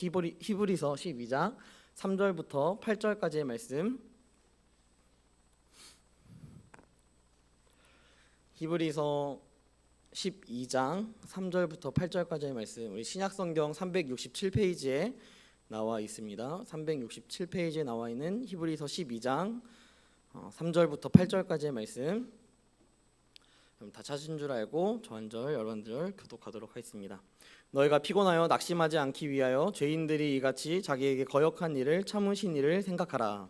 히브리서 12장 3절부터 8절까지의 말씀. 히브리서 12장 3절부터 8절까지의 말씀, 우리 신약성경 367페이지에 나와 있습니다. 367페이지에 나와 있는 히브리서 12장 3절부터 8절까지의 말씀. 그럼 다 찾은 줄 알고 저 한 절 여러분들 교독하도록 하겠습니다. 너희가 피곤하여 낙심하지 않기 위하여 죄인들이 이같이 자기에게 거역한 일을 참으신 일을 생각하라.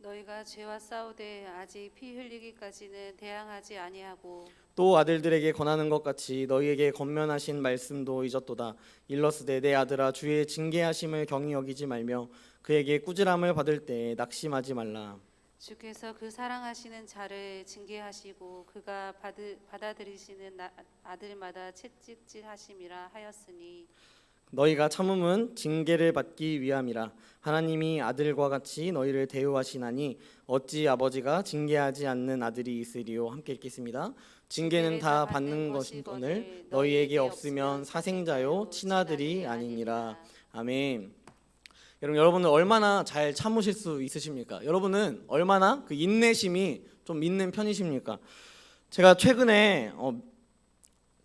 너희가 죄와 싸우되 아직 피 흘리기까지는 대항하지 아니하고 또 아들들에게 권하는 것 같이 너희에게 권면하신 말씀도 잊었도다. 일러스되 내 아들아, 주의 징계하심을 경히 여기지 말며 그에게 꾸지람을 받을 때에 낙심하지 말라. 주께서 그 사랑하시는 자를 징계하시고 그가 받아들이시는 아들마다 채찍질하심이라 하였으니 너희가 참음은 징계를 받기 위함이라. 하나님이 아들과 같이 너희를 대우하시나니 어찌 아버지가 징계하지 않는 아들이 있으리요. 함께 읽겠습니다. 징계는 다 받는 것이거늘 너희에게 없으면 사생자요 친아들이 아니니라. 아멘. 여러분은 얼마나 잘 참으실 수 있으십니까? 여러분은 얼마나 그 인내심이 좀 있는 편이십니까? 제가 최근에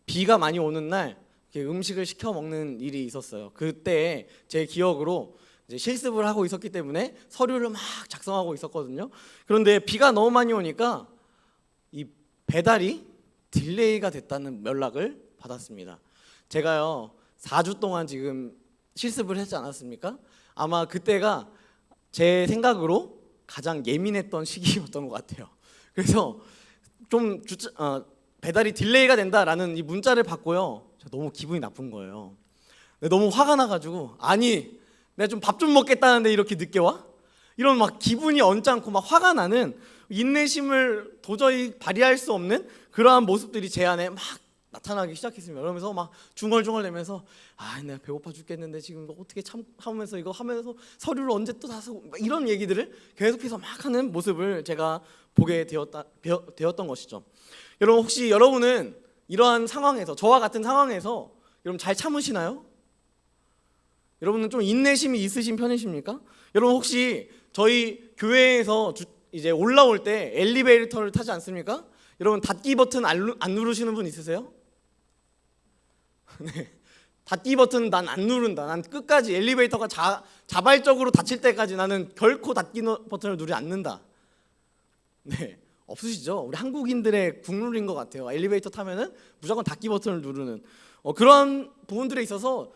비가 많이 오는 날 음식을 시켜 먹는 일이 있었어요. 그때 제 기억으로 이제 실습을 하고 있었기 때문에 서류를 막 작성하고 있었거든요. 그런데 비가 너무 많이 오니까 이 배달이 딜레이가 됐다는 연락을 받았습니다. 제가요 4주 동안 지금 실습을 했지 않았습니까? 아마 그때가 제 생각으로 가장 예민했던 시기였던 것 같아요. 그래서 좀 배달이 딜레이가 된다라는 이 문자를 받고요, 너무 기분이 나쁜 거예요. 너무 화가 나가지고, 아니 내가 좀 밥 좀 먹겠다는데 이렇게 늦게 와? 이런 막 기분이 언짢고 막 화가 나는, 인내심을 도저히 발휘할 수 없는 그러한 모습들이 제 안에 막 나타나기 시작했습니다. 그러면서 막 중얼중얼대면서 내가 배고파 죽겠는데 지금 어떻게 참으면서 이거 하면서 서류를 언제 또 다 쓰고, 이런 얘기들을 계속해서 막 하는 모습을 제가 보게 되었던 것이죠. 여러분, 혹시 여러분은 이러한 상황에서, 저와 같은 상황에서 여러분 잘 참으시나요? 여러분은 좀 인내심이 있으신 편이십니까? 여러분 혹시 저희 교회에서 이제 올라올 때 엘리베이터를 타지 않습니까? 여러분 닫기 버튼 안 누르시는 분 있으세요? 네. 닫기 버튼 난 안 누른다. 난 끝까지 엘리베이터가 자발적으로 닫힐 때까지 나는 결코 닫기 버튼을 누르지 않는다. 네, 없으시죠? 우리 한국인들의 국룰인 것 같아요. 엘리베이터 타면은 무조건 닫기 버튼을 누르는 그런 부분들에 있어서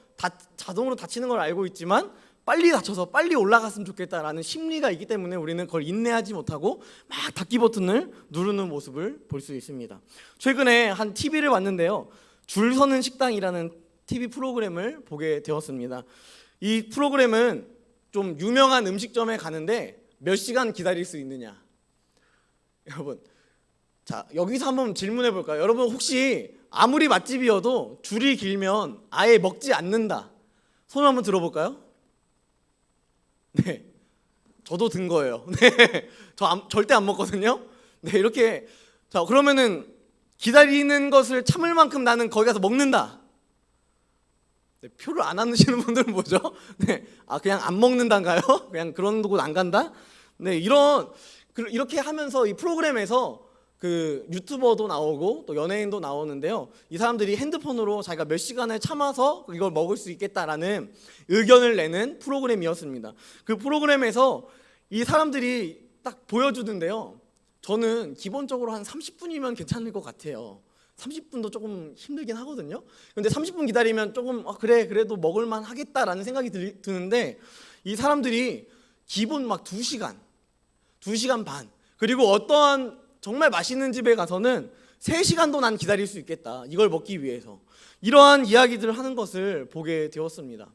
자동으로 닫히는 걸 알고 있지만 빨리 닫혀서 빨리 올라갔으면 좋겠다라는 심리가 있기 때문에 우리는 그걸 인내하지 못하고 막 닫기 버튼을 누르는 모습을 볼 수 있습니다. 최근에 한 TV를 봤는데요, 줄 서는 식당이라는 TV 프로그램을 보게 되었습니다. 이 프로그램은 좀 유명한 음식점에 가는데 몇 시간 기다릴 수 있느냐. 여러분, 자 여기서 한번 질문해 볼까요? 여러분 혹시 아무리 맛집이어도 줄이 길면 아예 먹지 않는다, 손 한번 들어볼까요? 네, 저도 든 거예요. 네, 저 절대 안 먹거든요. 네, 이렇게. 자, 그러면은 기다리는 것을 참을 만큼 나는 거기 가서 먹는다. 네, 표를 안 안으시는 분들은 뭐죠? 네, 그냥 안 먹는단가요? 그냥 그런 곳 안 간다? 네, 이렇게 하면서 이 프로그램에서 그 유튜버도 나오고 또 연예인도 나오는데요, 이 사람들이 핸드폰으로 자기가 몇 시간을 참아서 이걸 먹을 수 있겠다라는 의견을 내는 프로그램이었습니다. 그 프로그램에서 이 사람들이 딱 보여주는데요, 저는 기본적으로 한 30분이면 괜찮을 것 같아요. 30분도 조금 힘들긴 하거든요. 근데 30분 기다리면 조금 그래도 먹을만 하겠다라는 생각이 드는데, 이 사람들이 기본 막 2시간 반, 그리고 어떠한 정말 맛있는 집에 가서는 3시간도 난 기다릴 수 있겠다, 이걸 먹기 위해서. 이러한 이야기들을 하는 것을 보게 되었습니다.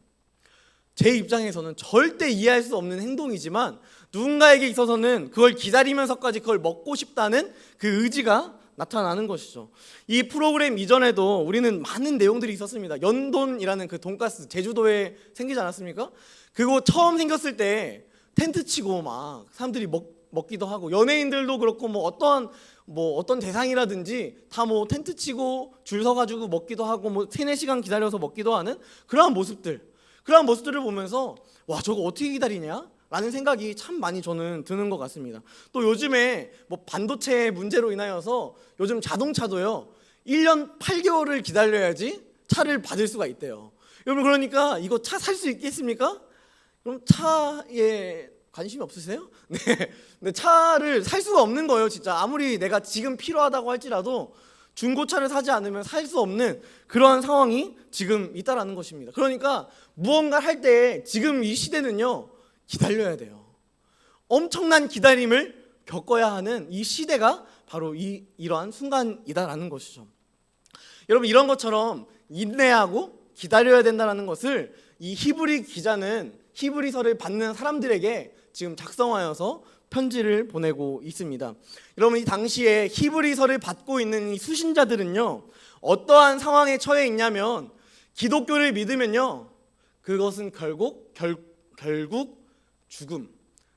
제 입장에서는 절대 이해할 수 없는 행동이지만 누군가에게 있어서는 그걸 기다리면서까지 그걸 먹고 싶다는 그 의지가 나타나는 것이죠. 이 프로그램 이전에도 우리는 많은 내용들이 있었습니다. 연돈이라는 그 돈가스, 제주도에 생기지 않았습니까? 그거 처음 생겼을 때 텐트 치고 막 사람들이 먹기도 하고, 연예인들도 그렇고 어떤 대상이라든지 다 텐트 치고 줄 서가지고 먹기도 하고 3-4시간 기다려서 먹기도 하는 그러한 모습들. 그런 모습들을 보면서 와, 저거 어떻게 기다리냐? 라는 생각이 참 많이 저는 드는 것 같습니다. 또 요즘에 뭐 반도체 문제로 인하여서 요즘 자동차도요 1년 8개월을 기다려야지 차를 받을 수가 있대요. 여러분, 그러니까 이거 차 살 수 있겠습니까? 그럼 차에 관심이 없으세요? 네. 근데 차를 살 수가 없는 거예요, 진짜. 아무리 내가 지금 필요하다고 할지라도 중고차를 사지 않으면 살 수 없는 그러한 상황이 지금 있다라는 것입니다. 그러니까 무언가 할 때 지금 이 시대는요, 기다려야 돼요. 엄청난 기다림을 겪어야 하는 이 시대가 바로 이러한 순간이다라는 것이죠. 여러분, 이런 것처럼 인내하고 기다려야 된다는 것을 이 히브리 기자는 히브리서를 받는 사람들에게 지금 작성하여서 편지를 보내고 있습니다. 여러분, 이 당시에 히브리서를 받고 있는 이 수신자들은요, 어떠한 상황에 처해 있냐면 기독교를 믿으면요, 그것은 결국 죽음.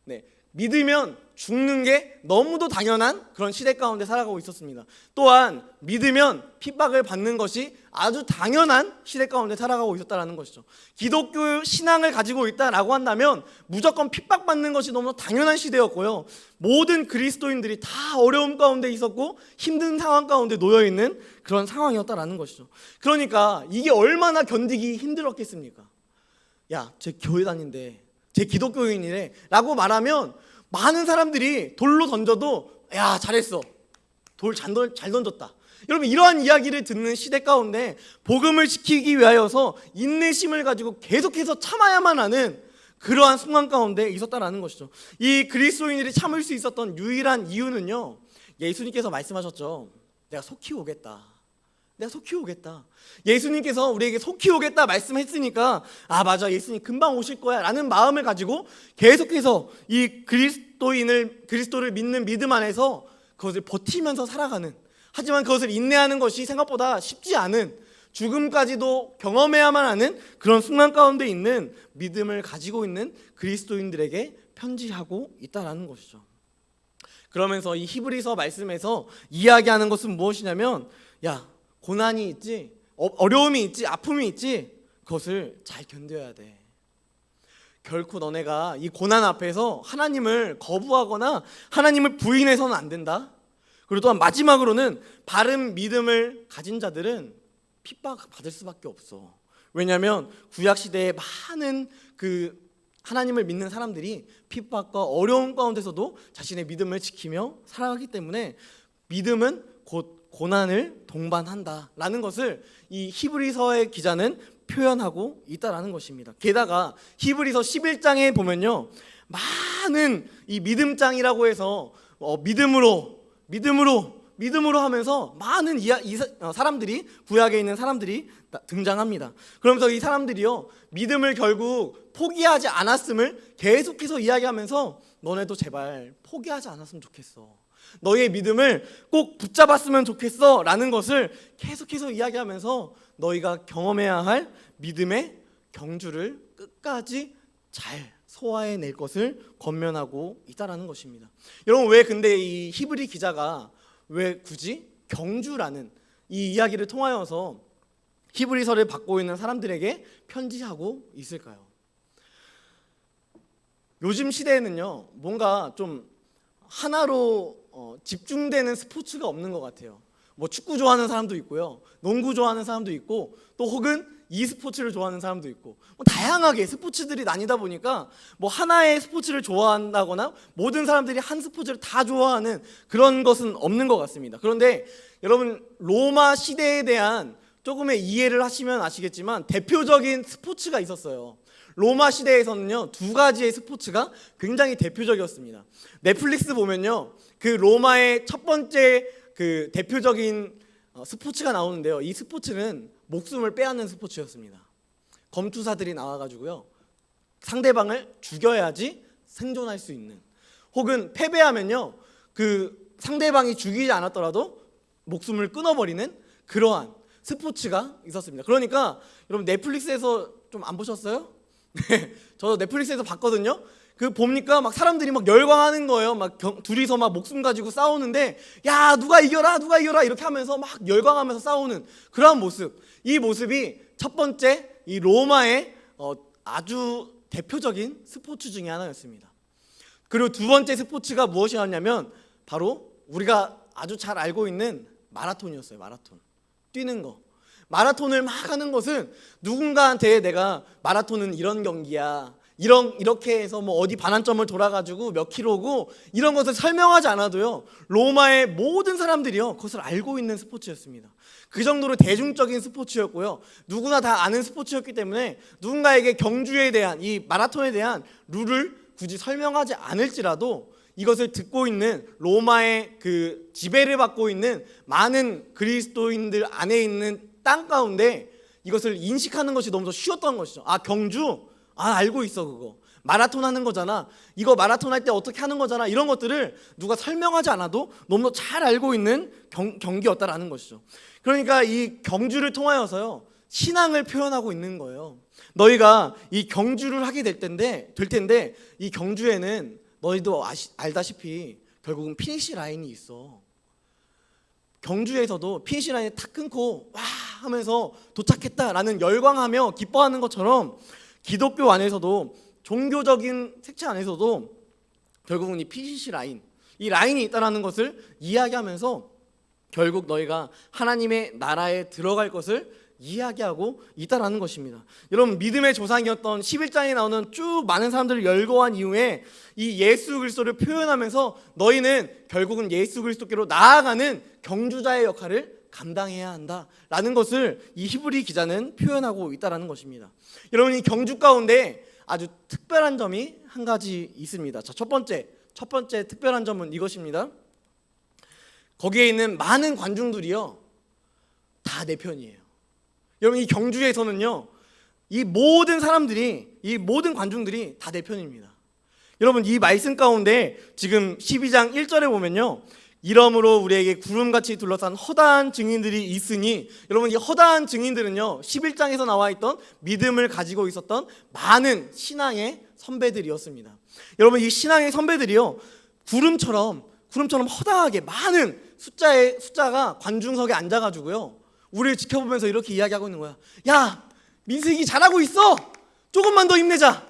네, 믿으면 죽는 게 너무도 당연한 그런 시대 가운데 살아가고 있었습니다. 또한 믿으면 핍박을 받는 것이 아주 당연한 시대 가운데 살아가고 있었다는 것이죠. 기독교 신앙을 가지고 있다라고 한다면 무조건 핍박받는 것이 너무 당연한 시대였고요. 모든 그리스도인들이 다 어려움 가운데 있었고 힘든 상황 가운데 놓여있는 그런 상황이었다는 것이죠. 그러니까 이게 얼마나 견디기 힘들었겠습니까? 야, 제 교회 다닌데, 제 기독교인이래 라고 말하면 많은 사람들이 돌로 던져도 야, 잘했어, 돌 잘 던졌다. 여러분, 이러한 이야기를 듣는 시대 가운데 복음을 지키기 위하여서 인내심을 가지고 계속해서 참아야만 하는 그러한 순간 가운데 있었다라는 것이죠. 이 그리스도인들이 참을 수 있었던 유일한 이유는요, 예수님께서 말씀하셨죠. 내가 속히 오겠다. 내가 속히 오겠다. 예수님께서 우리에게 속히 오겠다 말씀했으니까 아, 맞아, 예수님 금방 오실 거야 라는 마음을 가지고 계속해서 이 그리스도를 믿는 믿음 안에서 그것을 버티면서 살아가는, 하지만 그것을 인내하는 것이 생각보다 쉽지 않은, 죽음까지도 경험해야만 하는 그런 순간 가운데 있는 믿음을 가지고 있는 그리스도인들에게 편지하고 있다라는 것이죠. 그러면서 이 히브리서 말씀에서 이야기하는 것은 무엇이냐면, 야, 고난이 있지, 어려움이 있지, 아픔이 있지, 그것을 잘 견뎌야 돼. 결코 너네가 이 고난 앞에서 하나님을 거부하거나 하나님을 부인해서는 안 된다. 그리고 또한 마지막으로는 바른 믿음을 가진 자들은 핍박받을 수밖에 없어. 왜냐하면 구약 시대에 많은 그 하나님을 믿는 사람들이 핍박과 어려움 가운데서도 자신의 믿음을 지키며 살아가기 때문에 믿음은 곧 고난을 동반한다라는 것을 이 히브리서의 기자는 표현하고 있다라는 것입니다. 게다가 히브리서 11장에 보면요, 많은 이 믿음장이라고 해서 믿음으로 하면서 많은 사람들이, 구약에 있는 사람들이 등장합니다. 그러면서 이 사람들이요, 믿음을 결국 포기하지 않았음을 계속해서 이야기하면서 너네도 제발 포기하지 않았으면 좋겠어, 너희의 믿음을 꼭 붙잡았으면 좋겠어 라는 것을 계속해서 이야기하면서 너희가 경험해야 할 믿음의 경주를 끝까지 잘 소화해낼 것을 권면하고 있다라는 것입니다. 여러분, 왜 근데 이 히브리 기자가 왜 굳이 경주라는 이 이야기를 통하여서 히브리서를 받고 있는 사람들에게 편지하고 있을까요? 요즘 시대에는요, 뭔가 좀 하나로 집중되는 스포츠가 없는 것 같아요. 뭐 축구 좋아하는 사람도 있고요, 농구 좋아하는 사람도 있고, 또 혹은 e스포츠를 좋아하는 사람도 있고, 뭐 다양하게 스포츠들이 나뉘다 보니까 뭐 하나의 스포츠를 좋아한다거나 모든 사람들이 한 스포츠를 다 좋아하는 그런 것은 없는 것 같습니다. 그런데 여러분, 로마 시대에 대한 조금의 이해를 하시면 아시겠지만 대표적인 스포츠가 있었어요. 로마 시대에서는요, 두 가지의 스포츠가 굉장히 대표적이었습니다. 넷플릭스 보면요, 그 로마의 첫 번째 그 대표적인 스포츠가 나오는데요, 이 스포츠는 목숨을 빼앗는 스포츠였습니다. 검투사들이 나와가지고요, 상대방을 죽여야지 생존할 수 있는, 혹은 패배하면요, 그 상대방이 죽이지 않았더라도 목숨을 끊어버리는 그러한 스포츠가 있었습니다. 그러니까 여러분, 넷플릭스에서 좀 안 보셨어요? 네, 저도 넷플릭스에서 봤거든요. 그 보니까 막 사람들이 막 열광하는 거예요. 막 둘이서 막 목숨 가지고 싸우는데, 야, 누가 이겨라 이렇게 하면서 막 열광하면서 싸우는 그러한 모습. 이 모습이 첫 번째 이 로마의 아주 대표적인 스포츠 중에 하나였습니다. 그리고 두 번째 스포츠가 무엇이었냐면 바로 우리가 아주 잘 알고 있는 마라톤이었어요. 마라톤. 뛰는 거. 마라톤을 막 하는 것은 누군가한테 내가 마라톤은 이런 경기야, 이렇게 해서 뭐 어디 반환점을 돌아가지고 몇 킬로고 이런 것을 설명하지 않아도요, 로마의 모든 사람들이요 그것을 알고 있는 스포츠였습니다. 그 정도로 대중적인 스포츠였고요, 누구나 다 아는 스포츠였기 때문에 누군가에게 경주에 대한, 이 마라톤에 대한 룰을 굳이 설명하지 않을지라도 이것을 듣고 있는 로마의 그 지배를 받고 있는 많은 그리스도인들 안에 있는 땅 가운데 이것을 인식하는 것이 너무 더 쉬웠던 것이죠. 아, 경주? 아, 알고 있어. 그거 마라톤 하는 거잖아. 이거 마라톤 할 때 어떻게 하는 거잖아. 이런 것들을 누가 설명하지 않아도 너무 잘 알고 있는 경기였다라는 것이죠. 그러니까 이 경주를 통하여서요, 신앙을 표현하고 있는 거예요. 너희가 이 경주를 하게 될 텐데 이 경주에는 너희도 알다시피 결국은 피니시 라인이 있어. 경주에서도 피니시 라인을 탁 끊고 와 하면서 도착했다라는 열광하며 기뻐하는 것처럼 기독교 안에서도, 종교적인 색채 안에서도 결국은 이 피니시 라인, 이 라인이 있다는 것을 이야기하면서 결국 너희가 하나님의 나라에 들어갈 것을 이야기하고 있다라는 것입니다. 여러분, 믿음의 조상이었던 11장에 나오는 쭉 많은 사람들을 열거한 이후에 이 예수 그리스도를 표현하면서 너희는 결국은 예수 그리스도께로 나아가는 경주자의 역할을 감당해야 한다라는 것을 이 히브리 기자는 표현하고 있다라는 것입니다. 여러분, 이 경주 가운데 아주 특별한 점이 한 가지 있습니다. 자, 첫 번째 특별한 점은 이것입니다. 거기에 있는 많은 관중들이요 다 내 편이에요. 여러분, 이 경주에서는요 이 모든 사람들이, 이 모든 관중들이 다 내 편입니다. 여러분, 이 말씀 가운데 지금 12장 1절에 보면요, 이러므로 우리에게 구름같이 둘러싼 허다한 증인들이 있으니, 여러분, 이 허다한 증인들은요 11장에서 나와 있던 믿음을 가지고 있었던 많은 신앙의 선배들이었습니다. 여러분, 이 신앙의 선배들이요 구름처럼 허다하게 많은 숫자가 관중석에 앉아가지고요 우리를 지켜보면서 이렇게 이야기하고 있는 거야. 야, 민석이 잘하고 있어. 조금만 더 힘내자.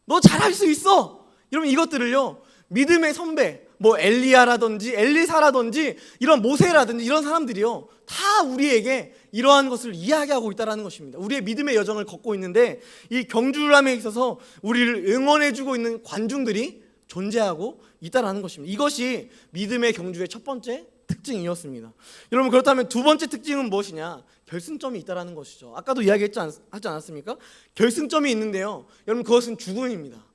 너 잘할 수 있어. 여러분, 이것들을요 믿음의 선배, 뭐 엘리야라든지 엘리사라든지 이런 모세라든지 이런 사람들이요 다 우리에게 이러한 것을 이야기하고 있다는 것입니다. 우리의 믿음의 여정을 걷고 있는데 이 경주람에 있어서 우리를 응원해주고 있는 관중들이 존재하고 있다는 것입니다. 이것이 믿음의 경주의 첫 번째 특징이었습니다. 여러분, 그렇다면 두 번째 특징은 무엇이냐? 결승점이 있다는 것이죠. 아까도 이야기하지 않았습니까? 결승점이 있는데요, 여러분, 그것은 죽음입니다.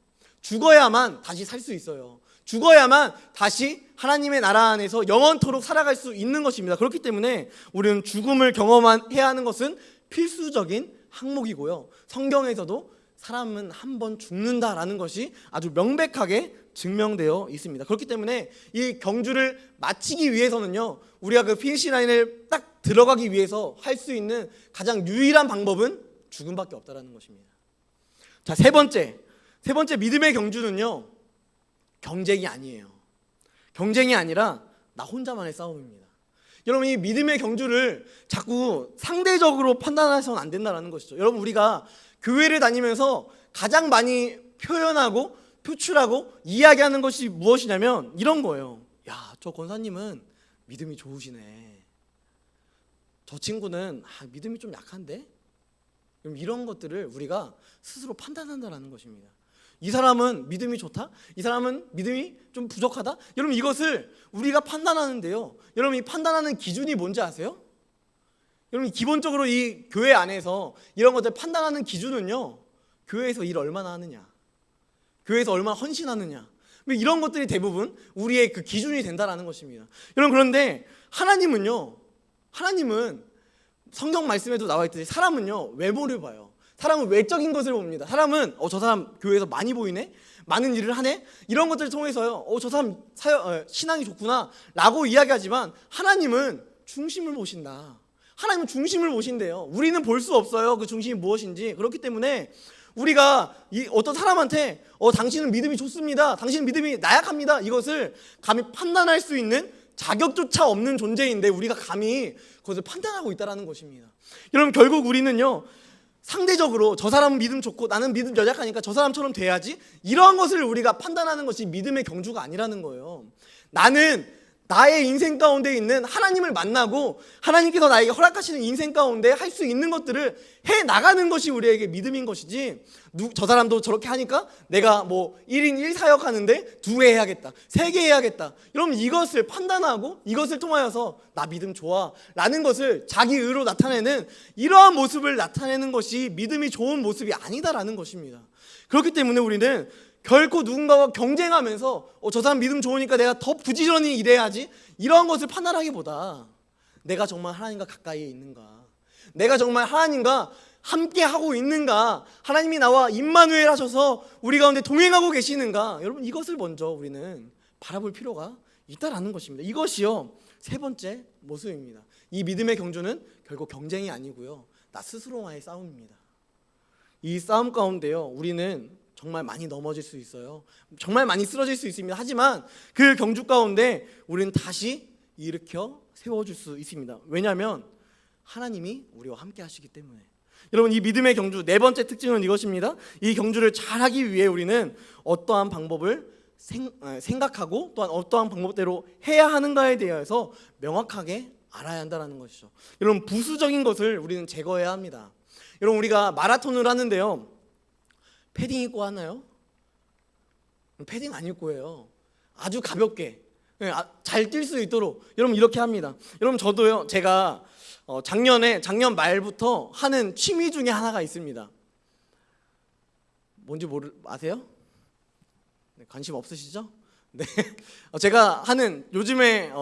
죽어야만 다시 살 수 있어요. 죽어야만 다시 하나님의 나라 안에서 영원토록 살아갈 수 있는 것입니다. 그렇기 때문에 우리는 죽음을 경험해야 하는 것은 필수적인 항목이고요, 성경에서도 사람은 한 번 죽는다라는 것이 아주 명백하게 증명되어 있습니다. 그렇기 때문에 이 경주를 마치기 위해서는요, 우리가 그 피니시 라인을 딱 들어가기 위해서 할 수 있는 가장 유일한 방법은 죽음밖에 없다라는 것입니다. 자, 세 번째 믿음의 경주는요 경쟁이 아니에요. 경쟁이 아니라 나 혼자만의 싸움입니다. 여러분, 이 믿음의 경주를 자꾸 상대적으로 판단해서는 안 된다는 것이죠. 여러분, 우리가 교회를 다니면서 가장 많이 표현하고 표출하고 이야기하는 것이 무엇이냐면 이런 거예요. 야, 저 권사님은 믿음이 좋으시네. 저 친구는 믿음이 좀 약한데? 이런 것들을 우리가 스스로 판단한다는 것입니다. 이 사람은 믿음이 좋다? 이 사람은 믿음이 좀 부족하다? 여러분, 이것을 우리가 판단하는데요, 여러분, 이 판단하는 기준이 뭔지 아세요? 여러분, 기본적으로 이 교회 안에서 이런 것들 판단하는 기준은요, 교회에서 일 얼마나 하느냐, 교회에서 얼마나 헌신하느냐, 이런 것들이 대부분 우리의 그 기준이 된다는 것입니다. 여러분, 그런데 하나님은 성경 말씀에도 나와 있듯이 사람은요 외모를 봐요. 사람은 외적인 것을 봅니다. 사람은 저 사람 교회에서 많이 보이네, 많은 일을 하네, 이런 것들을 통해서요 저 사람 신앙이 좋구나 라고 이야기하지만 하나님은 중심을 보신다. 하나님은 중심을 보신대요. 우리는 볼 수 없어요, 그 중심이 무엇인지. 그렇기 때문에 우리가 어떤 사람한테 당신은 믿음이 좋습니다, 당신은 믿음이 나약합니다, 이것을 감히 판단할 수 있는 자격조차 없는 존재인데 우리가 감히 그것을 판단하고 있다는 것입니다. 여러분, 결국 우리는요 상대적으로 저 사람은 믿음 좋고 나는 믿음 연약하니까 저 사람처럼 돼야지, 이러한 것을 우리가 판단하는 것이 믿음의 경주가 아니라는 거예요. 나는 나의 인생 가운데 있는 하나님을 만나고 하나님께서 나에게 허락하시는 인생 가운데 할 수 있는 것들을 해 나가는 것이 우리에게 믿음인 것이지, 저 사람도 저렇게 하니까 내가 뭐 1인 1사역 하는데 2회 해야겠다, 3개 해야겠다, 여러분 이것을 판단하고 이것을 통하여서 나 믿음 좋아 라는 것을 자기 의로 나타내는 이러한 모습을 나타내는 것이 믿음이 좋은 모습이 아니다라는 것입니다. 그렇기 때문에 우리는 결코 누군가와 경쟁하면서 저 사람 믿음 좋으니까 내가 더 부지런히 일해야지, 이러한 것을 판단하기보다 내가 정말 하나님과 가까이에 있는가, 내가 정말 하나님과 함께 하고 있는가, 하나님이 나와 임마누엘 하셔서 우리 가운데 동행하고 계시는가, 여러분 이것을 먼저 우리는 바라볼 필요가 있다라는 것입니다. 이것이요 세 번째 모습입니다. 이 믿음의 경주는 결국 경쟁이 아니고요, 나 스스로와의 싸움입니다. 이 싸움 가운데요 우리는 정말 많이 넘어질 수 있어요. 정말 많이 쓰러질 수 있습니다. 하지만 그 경주 가운데 우리는 다시 일으켜 세워줄 수 있습니다. 왜냐하면 하나님이 우리와 함께 하시기 때문에. 여러분 이 믿음의 경주 네 번째 특징은 이것입니다. 이 경주를 잘하기 위해 우리는 어떠한 방법을 생각하고 또한 어떠한 방법대로 해야 하는가에 대해서 명확하게 알아야 한다는 것이죠. 여러분 부수적인 것을 우리는 제거해야 합니다. 여러분 우리가 마라톤을 하는데요, 패딩 입고 하나요? 패딩 안 입고 해요. 아주 가볍게 잘 뛸 수 있도록 여러분 이렇게 합니다. 여러분 저도요, 제가 작년 말부터 하는 취미 중에 하나가 있습니다. 뭔지 아세요? 네, 관심 없으시죠? 네. 제가 하는 요즘엔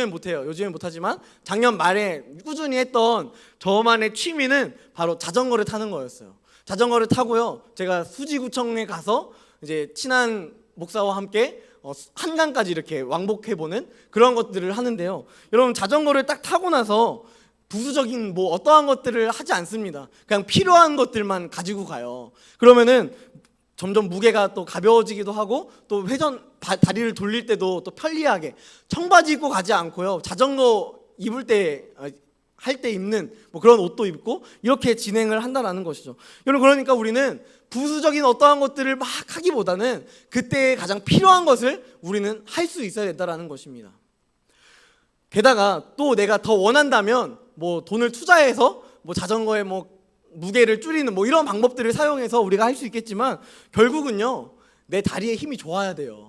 못해요. 요즘엔 못하지만 작년 말에 꾸준히 했던 저만의 취미는 바로 자전거를 타는 거였어요. 자전거를 타고요, 제가 수지구청에 가서 이제 친한 목사와 함께 한강까지 이렇게 왕복해보는 그런 것들을 하는데요, 여러분 자전거를 딱 타고 나서 부수적인 뭐 어떠한 것들을 하지 않습니다. 그냥 필요한 것들만 가지고 가요. 그러면은 점점 무게가 또 가벼워지기도 하고, 또 다리를 돌릴 때도 또 편리하게 청바지 입고 가지 않고요, 자전거 입을 때 할 때 입는 뭐 그런 옷도 입고 이렇게 진행을 한다라는 것이죠. 여러분 그러니까 우리는 부수적인 어떠한 것들을 막 하기보다는 그때 가장 필요한 것을 우리는 할 수 있어야 된다라는 것입니다. 게다가 또 내가 더 원한다면 뭐 돈을 투자해서 뭐 자전거에 뭐 무게를 줄이는 뭐 이런 방법들을 사용해서 우리가 할 수 있겠지만, 결국은요 내 다리에 힘이 좋아야 돼요.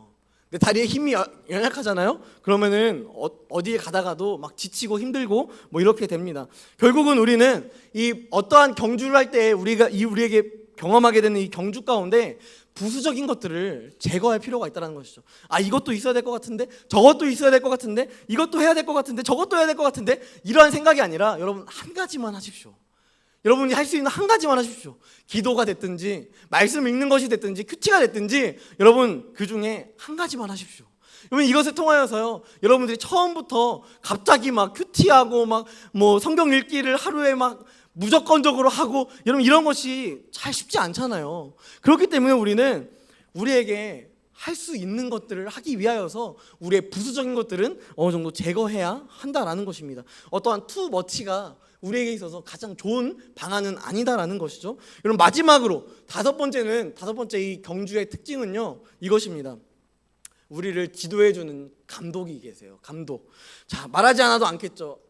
내 다리에 힘이 연약하잖아요. 그러면은 어디에 가다가도 막 지치고 힘들고 뭐 이렇게 됩니다. 결국은 우리는 이 어떠한 경주를 할 때 우리에게 경험하게 되는 이 경주 가운데 부수적인 것들을 제거할 필요가 있다는 것이죠. 이것도 있어야 될 것 같은데, 저것도 있어야 될 것 같은데, 이것도 해야 될 것 같은데, 저것도 해야 될 것 같은데, 이러한 생각이 아니라 여러분 한 가지만 하십시오. 여러분이 할 수 있는 한 가지만 하십시오. 기도가 됐든지 말씀 읽는 것이 됐든지 큐티가 됐든지, 여러분 그 중에 한 가지만 하십시오. 여러분 이것을 통하여서요, 여러분들이 처음부터 갑자기 막 큐티하고 막 뭐 성경 읽기를 하루에 막 무조건적으로 하고, 여러분 이런 것이 잘 쉽지 않잖아요. 그렇기 때문에 우리는 우리에게 할 수 있는 것들을 하기 위하여서 우리의 부수적인 것들은 어느 정도 제거해야 한다라는 것입니다. 어떠한 투머치가 우리에게 있어서 가장 좋은 방안은 아니다라는 것이죠. 여러분 마지막으로 다섯 번째 이 경주의 특징은요 이것입니다. 우리를 지도해주는 감독이 계세요. 감독. 자, 말하지 않아도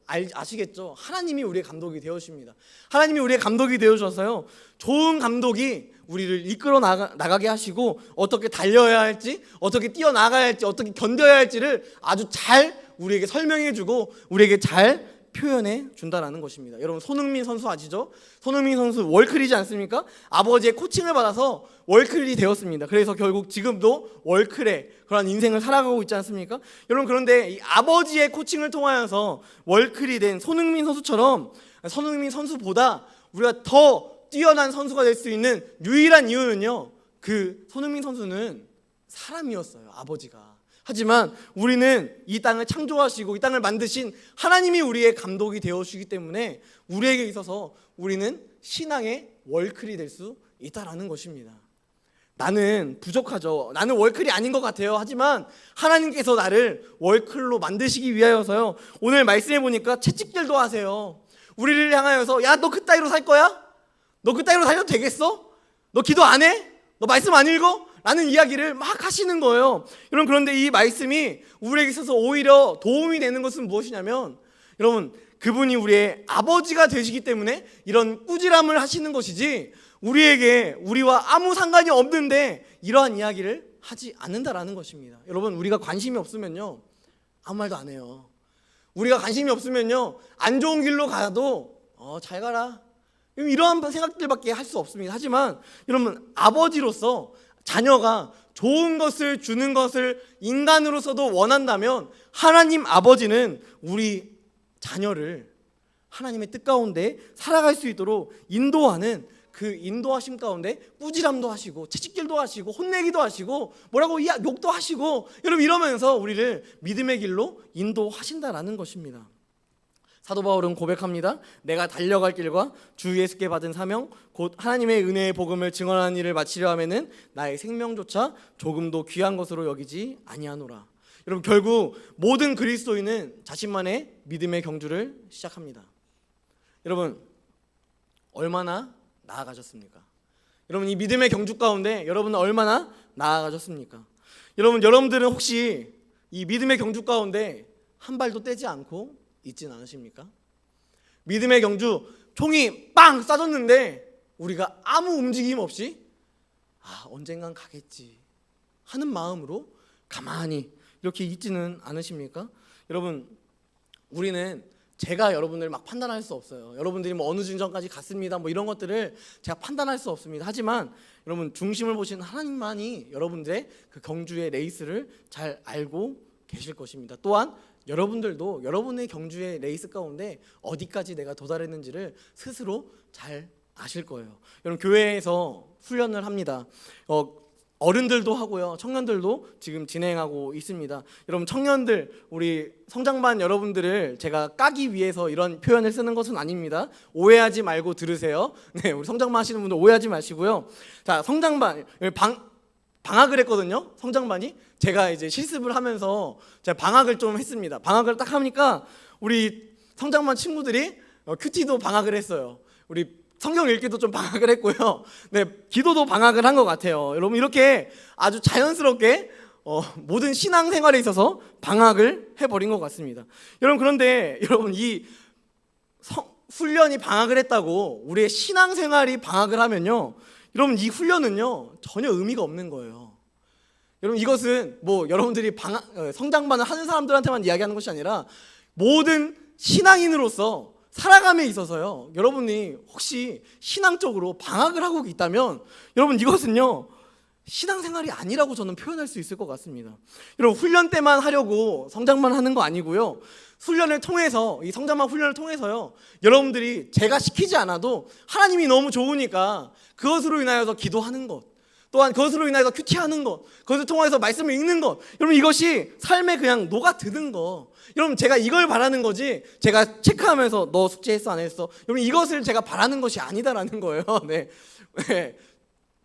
아시겠죠? 하나님이 우리의 감독이 되어주십니다. 하나님이 우리의 감독이 되어주셔서요, 좋은 감독이 우리를 이끌어 나가게 하시고, 어떻게 달려야 할지, 어떻게 뛰어나가야 할지, 어떻게 견뎌야 할지를 아주 잘 우리에게 설명해주고 우리에게 잘 표현해 준다라는 것입니다. 여러분 손흥민 선수 아시죠? 손흥민 선수 월클이지 않습니까? 아버지의 코칭을 받아서 월클이 되었습니다. 그래서 결국 지금도 월클의 그런 인생을 살아가고 있지 않습니까? 여러분 그런데 이 아버지의 코칭을 통하여서 월클이 된 손흥민 선수처럼, 손흥민 선수보다 우리가 더 뛰어난 선수가 될 수 있는 유일한 이유는요, 그 손흥민 선수는 사람이었어요, 아버지가. 하지만 우리는 이 땅을 창조하시고 이 땅을 만드신 하나님이 우리의 감독이 되어주시기 때문에 우리에게 있어서 우리는 신앙의 월클이 될 수 있다라는 것입니다. 나는 부족하죠. 나는 월클이 아닌 것 같아요. 하지만 하나님께서 나를 월클로 만드시기 위하여서요, 오늘 말씀해 보니까 채찍질도 하세요. 우리를 향하여서 야, 너 그따위로 살 거야? 너 그따위로 다녀도 되겠어? 너 기도 안 해? 너 말씀 안 읽어? 라는 이야기를 막 하시는 거예요. 여러분, 그런데 이 말씀이 우리에게 있어서 오히려 도움이 되는 것은 무엇이냐면, 여러분, 그분이 우리의 아버지가 되시기 때문에 이런 꾸지람을 하시는 것이지, 우리와 아무 상관이 없는데 이러한 이야기를 하지 않는다라는 것입니다. 여러분, 우리가 관심이 없으면요 아무 말도 안 해요. 우리가 관심이 없으면요 안 좋은 길로 가도 잘 가라, 이러한 생각들밖에 할 수 없습니다. 하지만 여러분, 아버지로서 자녀가 좋은 것을 주는 것을 인간으로서도 원한다면, 하나님 아버지는 우리 자녀를 하나님의 뜻 가운데 살아갈 수 있도록 인도하는, 그 인도하심 가운데 꾸지람도 하시고 채찍질도 하시고 혼내기도 하시고 뭐라고 욕도 하시고, 여러분, 이러면서 우리를 믿음의 길로 인도하신다라는 것입니다. 사도 바울은 고백합니다. 내가 달려갈 길과 주 예수께 받은 사명 곧 하나님의 은혜의 복음을 증언하는 일을 마치려 하면은 나의 생명조차 조금도 귀한 것으로 여기지 아니하노라. 여러분, 결국 모든 그리스도인은 자신만의 믿음의 경주를 시작합니다. 여러분, 얼마나 나아가셨습니까? 여러분, 이 믿음의 경주 가운데 여러분은 얼마나 나아가셨습니까? 여러분들은 혹시 이 믿음의 경주 가운데 한 발도 떼지 않고 있진 않으십니까? 믿음의 경주, 총이 빵 쏴졌는데 우리가 아무 움직임 없이 언젠간 가겠지 하는 마음으로 가만히 이렇게 있지는 않으십니까? 여러분, 우리는 제가 여러분들 막 판단할 수 없어요. 여러분들이 뭐 어느 중전까지 갔습니다, 뭐 이런 것들을 제가 판단할 수 없습니다. 하지만 여러분, 중심을 보시는 하나님만이 여러분들의 그 경주의 레이스를 잘 알고 계실 것입니다. 또한 여러분들도 여러분의 경주의 레이스 가운데 어디까지 내가 도달했는지를 스스로 잘 아실 거예요. 여러분, 교회에서 훈련을 합니다. 어른들도 하고요, 청년들도 지금 진행하고 있습니다. 여러분, 청년들, 우리 성장반 여러분들을 제가 까기 위해서 이런 표현을 쓰는 것은 아닙니다. 오해하지 말고 들으세요. 네, 우리 성장반 하시는 분들 오해하지 마시고요. 자, 성장반 방학을 했거든요. 성장반이 제가 이제 실습을 하면서 제가 방학을 좀 했습니다. 방학을 딱 하니까 우리 성장반 친구들이 큐티도 방학을 했어요. 우리 성경 읽기도 좀 방학을 했고요. 네, 기도도 방학을 한 것 같아요. 여러분, 이렇게 아주 자연스럽게 모든 신앙생활에 있어서 방학을 해버린 것 같습니다. 여러분, 그런데 여러분, 이 훈련이 방학을 했다고 우리의 신앙생활이 방학을 하면요, 여러분, 이 훈련은요 전혀 의미가 없는 거예요. 여러분, 이것은 뭐 여러분들이 성장반을 하는 사람들한테만 이야기하는 것이 아니라 모든 신앙인으로서 살아감에 있어서요, 여러분이 혹시 신앙적으로 방학을 하고 있다면 여러분, 이것은요 신앙생활이 아니라고 저는 표현할 수 있을 것 같습니다. 여러분, 훈련 때만 하려고 성장만 하는 거 아니고요, 훈련을 통해서, 이 성장만 훈련을 통해서요, 여러분들이 제가 시키지 않아도 하나님이 너무 좋으니까 그것으로 인하여서 기도하는 것, 또한 그것으로 인하여서 큐티하는 것, 그것을 통해서 말씀을 읽는 것, 여러분, 이것이 삶에 그냥 녹아드는 거. 여러분, 제가 이걸 바라는 거지, 제가 체크하면서 너 숙제했어 안 했어, 여러분, 이것을 제가 바라는 것이 아니다라는 거예요. 네, 네.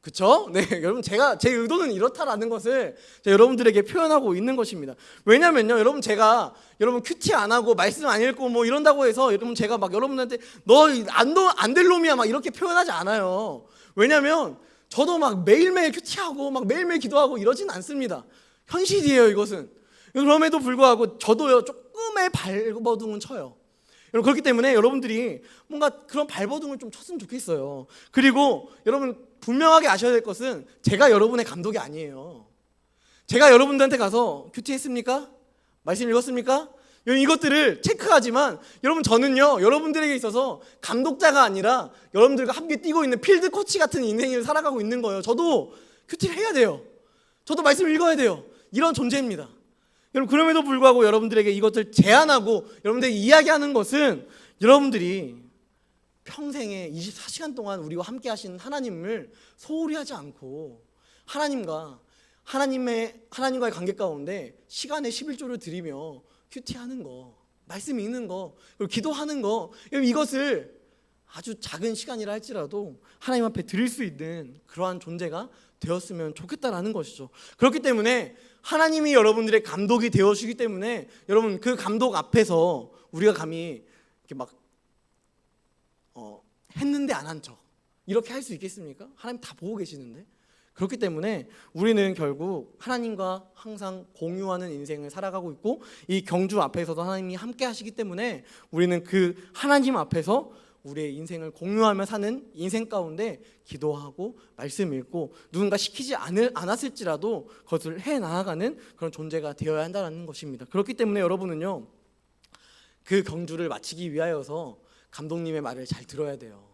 그쵸? 네, 여러분, 제 의도는 이렇다라는 것을 여러분들에게 표현하고 있는 것입니다. 왜냐면요, 여러분, 제가 여러분 큐티 안 하고 말씀 안 읽고 뭐 이런다고 해서 여러분, 제가 막 여러분한테 너 안 될 놈이야 막 이렇게 표현하지 않아요. 왜냐면 저도 막 매일매일 큐티하고 막 매일매일 기도하고 이러진 않습니다. 현실이에요, 이것은. 그럼에도 불구하고 저도요 조금의 발버둥은 쳐요. 그렇기 때문에 여러분들이 뭔가 그런 발버둥을 좀 쳤으면 좋겠어요. 그리고 여러분, 분명하게 아셔야 될 것은 제가 여러분의 감독이 아니에요. 제가 여러분들한테 가서 큐티 했습니까? 말씀 읽었습니까? 이것들을 체크하지만 여러분, 저는요 여러분들에게 있어서 감독자가 아니라 여러분들과 함께 뛰고 있는 필드 코치 같은 인생을 살아가고 있는 거예요. 저도 큐티를 해야 돼요. 저도 말씀을 읽어야 돼요. 이런 존재입니다. 여러분, 그럼에도 불구하고 여러분들에게 이것을 제안하고 여러분들에게 이야기하는 것은, 여러분들이 평생에 24시간 동안 우리와 함께 하신 하나님을 소홀히 하지 않고 하나님과의 관계 가운데 시간의 11조를 드리며 큐티하는 거, 말씀 읽는 거, 그리고 기도하는 거, 이것을 아주 작은 시간이라 할지라도 하나님 앞에 드릴 수 있는 그러한 존재가 되었으면 좋겠다라는 것이죠. 그렇기 때문에 하나님이 여러분들의 감독이 되어주기 때문에 여러분, 그 감독 앞에서 우리가 감히 이렇게 막 했는데 안 한 척, 이렇게 할 수 있겠습니까? 하나님 다 보고 계시는데. 그렇기 때문에 우리는 결국 하나님과 항상 공유하는 인생을 살아가고 있고, 이 경주 앞에서도 하나님이 함께 하시기 때문에 우리는 그 하나님 앞에서 우리의 인생을 공유하며 사는 인생 가운데 기도하고 말씀 읽고 누군가 시키지 않았을지라도 그것을 해나가는 그런 존재가 되어야 한다는 것입니다. 그렇기 때문에 여러분은요, 그 경주를 마치기 위하여서 감독님의 말을 잘 들어야 돼요.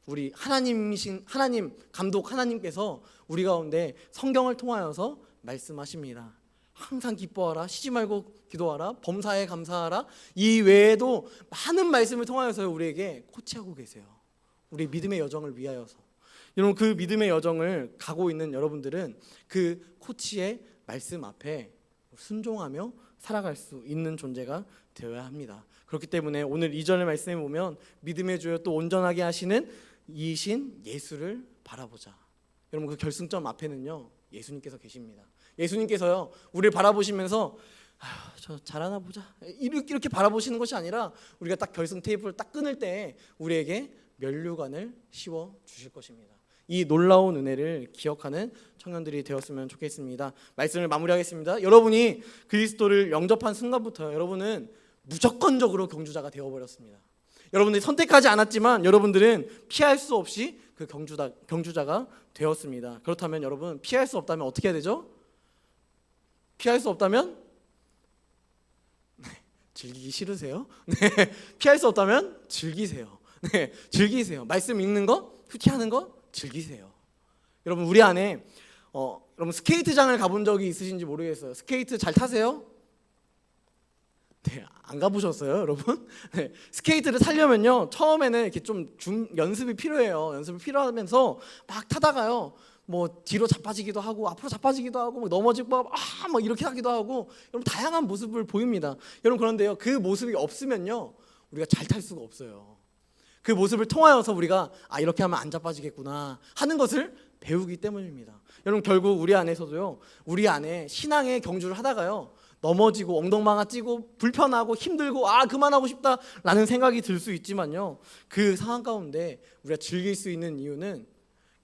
우리 하나님이신 하나님, 감독 하나님께서 우리 가운데 성경을 통하여서 말씀하십니다. 항상 기뻐하라, 쉬지 말고 기도하라, 범사에 감사하라. 이 외에도 많은 말씀을 통하여서 우리에게 코치하고 계세요. 우리 믿음의 여정을 위하여서. 여러분, 그 믿음의 여정을 가고 있는 여러분들은 그 코치의 말씀 앞에 순종하며 살아갈 수 있는 존재가 되어야 합니다. 그렇기 때문에 오늘 2절의 말씀에 보면 믿음의 주여 또 온전하게 하시는 이신 예수를 바라보자. 여러분, 그 결승점 앞에는요, 예수님께서 계십니다. 예수님께서요, 우리를 바라보시면서 저 잘하나 보자 이렇게 바라보시는 것이 아니라 우리가 딱 결승 테이프를 딱 끊을 때 우리에게 면류관을 씌워 주실 것입니다. 이 놀라운 은혜를 기억하는 청년들이 되었으면 좋겠습니다. 말씀을 마무리하겠습니다. 여러분이 그리스도를 영접한 순간부터 여러분은 무조건적으로 경주자가 되어버렸습니다. 여러분들이 선택하지 않았지만 여러분들은 피할 수 없이 그 경주자가 되었습니다. 그렇다면 여러분, 피할 수 없다면 어떻게 해야 되죠? 피할 수 없다면 즐기기 싫으세요? 네, 피할 수 없다면 즐기세요. 네, 즐기세요. 말씀 읽는 거, 후티하는 거 즐기세요. 여러분, 우리 안에 여러분 스케이트장을 가본 적이 있으신지 모르겠어요. 스케이트 잘 타세요? 네, 안 가보셨어요, 여러분? 네, 스케이트를 타려면요, 처음에는 이렇게 좀 연습이 필요해요. 연습이 필요하면서 막 타다가요, 뭐 뒤로 자빠지기도 하고 앞으로 자빠지기도 하고 막 넘어지고 막 이렇게 하기도 하고, 여러분 다양한 모습을 보입니다. 여러분, 그런데요, 그 모습이 없으면요, 우리가 잘 탈 수가 없어요. 그 모습을 통하여서 우리가 이렇게 하면 안 자빠지겠구나 하는 것을 배우기 때문입니다. 여러분, 결국 우리 안에서도요, 우리 안에 신앙의 경주를 하다가요, 넘어지고 엉덩방아 찌고 불편하고 힘들고 그만하고 싶다라는 생각이 들 수 있지만요, 그 상황 가운데 우리가 즐길 수 있는 이유는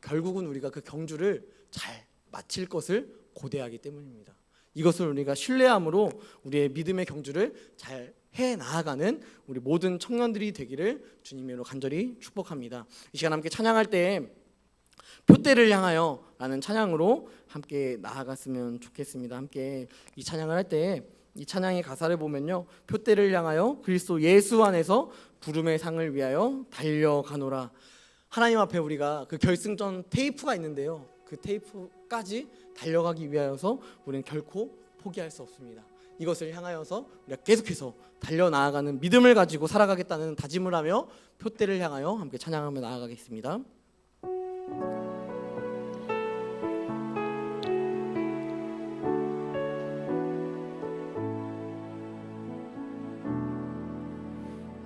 결국은 우리가 그 경주를 잘 마칠 것을 고대하기 때문입니다. 이것을 우리가 신뢰함으로 우리의 믿음의 경주를 잘 해나가는 우리 모든 청년들이 되기를 주님으로 간절히 축복합니다. 이 시간 함께 찬양할 때 표대를 향하여 라는 찬양으로 함께 나아갔으면 좋겠습니다. 함께 이 찬양을 할 때 이 찬양의 가사를 보면요, 표대를 향하여 그리스도 예수 안에서 부름의 상을 위하여 달려가노라. 하나님 앞에 우리가 그 결승전 테이프가 있는데요, 그 테이프까지 달려가기 위하여서 우리는 결코 포기할 수 없습니다. 이것을 향하여서 우리가 계속해서 달려나아가는 믿음을 가지고 살아가겠다는 다짐을 하며 표대를 향하여 함께 찬양하며 나아가겠습니다.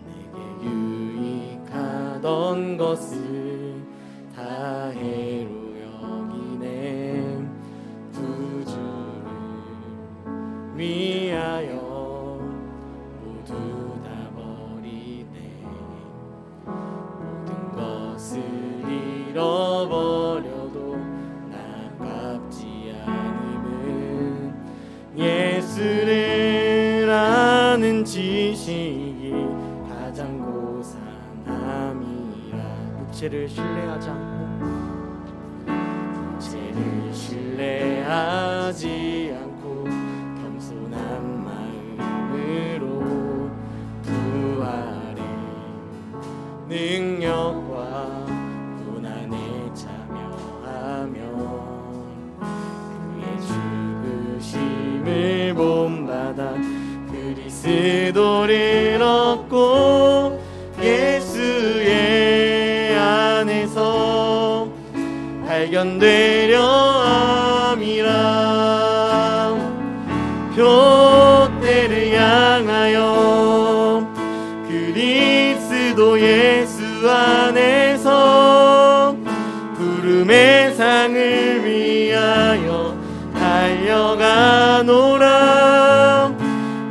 내게 유익하던 것을 다 해로 여기네. 구주를 위하여 모두 다 버리네. 모든 것을 잃어버려도 나깝지 않음은 예수를 아는 지식이 가장 고상함이라. 육체를 신뢰하지 않고 육체를 신뢰하지 않고 겸손한 마음으로 부활의 능력과 고난에 참여하며 그의 죽으심을 본받아 그리스도를 얻고 예수의 안에서 발견되려 함이라. 표대를 향하여 그리스도 예수 안에서 부름의 상을 위하여 달려가노라.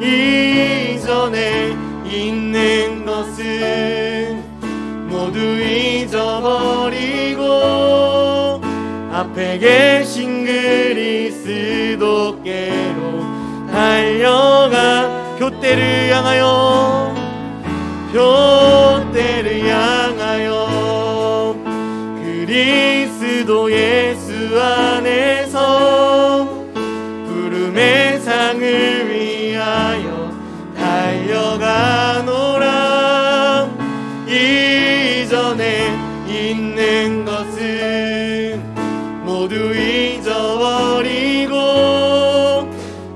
이전에 있는 것은 모두 잊어버리 계신 그리스도께로 달려가 표대를 향하여 그리스도 예수 안에서 부름의 상을 위하여 달려가노라. 이전에 있는 것은 모두 잊어버리고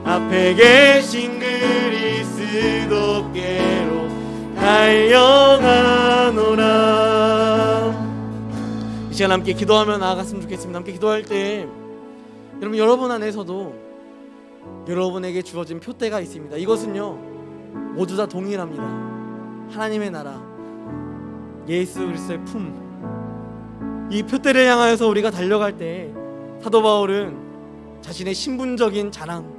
앞에 계신 그리스도께로 달려가노라. 이 시간 함께 기도하며 나아갔으면 좋겠습니다. 함께 기도할 때 여러분 안에서도 여러분에게 주어진 표대가 있습니다. 이것은요 모두 다 동일합니다. 하나님의 나라, 예수 그리스도의 품, 이 표대를 향하여서 우리가 달려갈 때 사도 바울은 자신의 신분적인 자랑,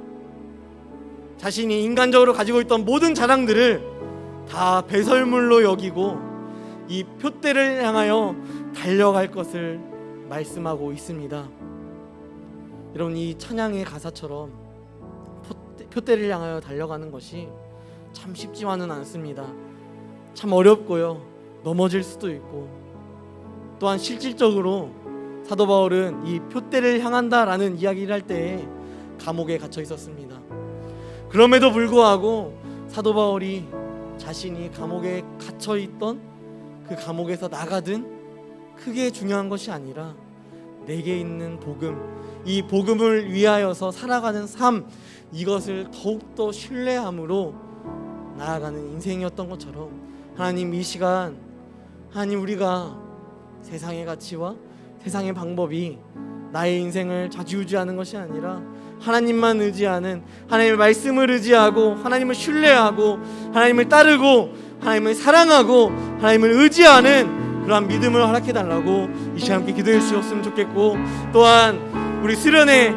자신이 인간적으로 가지고 있던 모든 자랑들을 다 배설물로 여기고 이 표대를 향하여 달려갈 것을 말씀하고 있습니다. 여러분, 이 찬양의 가사처럼 표대를 향하여 달려가는 것이 참 쉽지만은 않습니다. 참 어렵고요, 넘어질 수도 있고, 또한 실질적으로 사도 바울은 이 표대를 향한다라는 이야기를 할 때 감옥에 갇혀 있었습니다. 그럼에도 불구하고 사도 바울이 자신이 감옥에 갇혀 있던 그 감옥에서 나가든 크게 중요한 것이 아니라 내게 있는 복음, 이 복음을 위하여서 살아가는 삶, 이것을 더욱더 신뢰함으로 나아가는 인생이었던 것처럼, 하나님 이 시간, 하나님 우리가 세상의 가치와 세상의 방법이 나의 인생을 좌지우지하는 것이 아니라 하나님만 의지하는, 하나님의 말씀을 의지하고 하나님을 신뢰하고 하나님을 따르고 하나님을 사랑하고 하나님을 의지하는 그러한 믿음을 허락해달라고 이 시간 함께 기도해 주셨으면 좋겠고, 또한 우리 수련회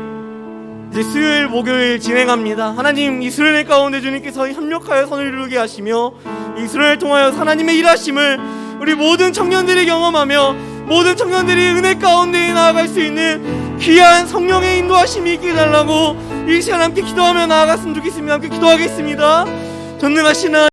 이제 수요일 목요일 진행합니다. 하나님 이 수련회 가운데 주님께서 협력하여 선을 이루게 하시며 이 수련회를 통하여 하나님의 일하심을 우리 모든 청년들이 경험하며 모든 청년들이 은혜 가운데 나아갈 수 있는 귀한 성령의 인도하심이 있게 해달라고 이 시간 함께 기도하며 나아갔으면 좋겠습니다. 함께 기도하겠습니다. 전능하신 하나님,